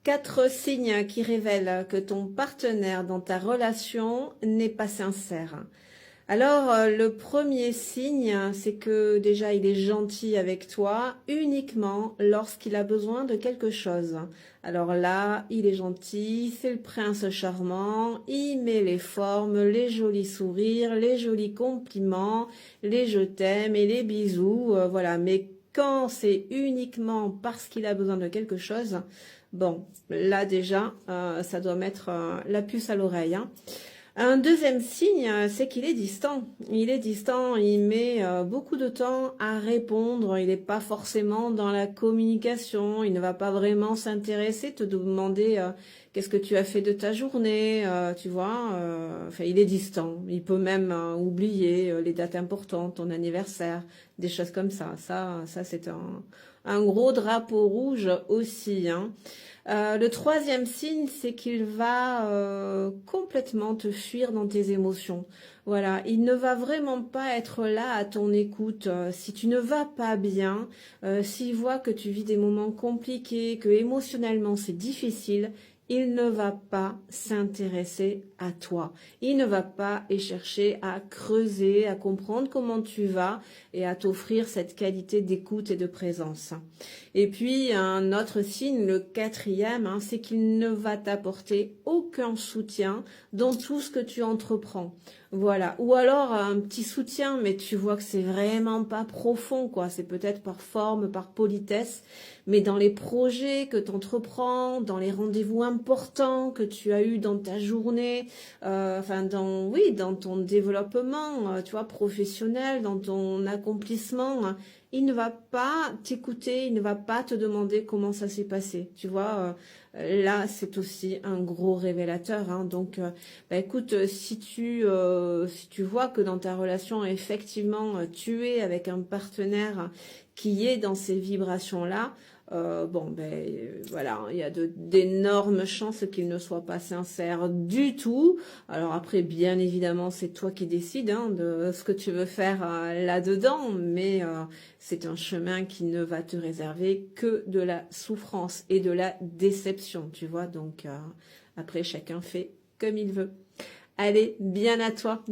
4 signes qui révèlent que ton partenaire dans ta relation n'est pas sincère. Alors, le premier signe, c'est que déjà, il est gentil avec toi uniquement lorsqu'il a besoin de quelque chose. Alors là, il est gentil, c'est le prince charmant, il met les formes, les jolis sourires, les jolis compliments, les je t'aime et les bisous, voilà. Mais quand c'est uniquement parce qu'il a besoin de quelque chose, bon, là déjà, ça doit mettre la puce à l'oreille, hein. Un deuxième signe, c'est qu'il est distant. Il est distant, il met beaucoup de temps à répondre, il n'est pas forcément dans la communication, il ne va pas vraiment s'intéresser, te demander qu'est-ce que tu as fait de ta journée, tu vois. Enfin, il est distant, il peut même oublier les dates importantes, ton anniversaire, des choses comme ça. Ça c'est un gros drapeau rouge aussi, hein. Le troisième signe, c'est qu'il va complètement te fuir dans tes émotions. Voilà, il ne va vraiment pas être là à ton écoute. Si tu ne vas pas bien, s'il voit que tu vis des moments compliqués, que émotionnellement c'est difficile, il ne va pas s'intéresser à toi. Il ne va pas chercher à creuser, à comprendre comment tu vas et à t'offrir cette qualité d'écoute et de présence. Et puis, un autre signe, le quatrième, hein, c'est qu'il ne va t'apporter aucun soutien dans tout ce que tu entreprends. Voilà. Ou alors, un petit soutien, mais tu vois que c'est vraiment pas profond, quoi. C'est peut-être par forme, par politesse, mais dans les projets que tu entreprends, dans les rendez-vous importants que tu as eu dans ta journée, enfin, dans ton développement, tu vois, professionnel, dans ton accomplissement, il ne va pas t'écouter, il ne va pas te demander comment ça s'est passé. Tu vois, là, c'est aussi un gros révélateur, hein. Donc, écoute, si tu vois que dans ta relation, effectivement, tu es avec un partenaire qui est dans ces vibrations-là, voilà, il y a d'énormes chances qu'il ne soit pas sincère du tout. Alors après, bien évidemment, c'est toi qui décides, hein, de ce que tu veux faire là-dedans, mais c'est un chemin qui ne va te réserver que de la souffrance et de la déception, tu vois. Donc après, chacun fait comme il veut. Allez, bien à toi.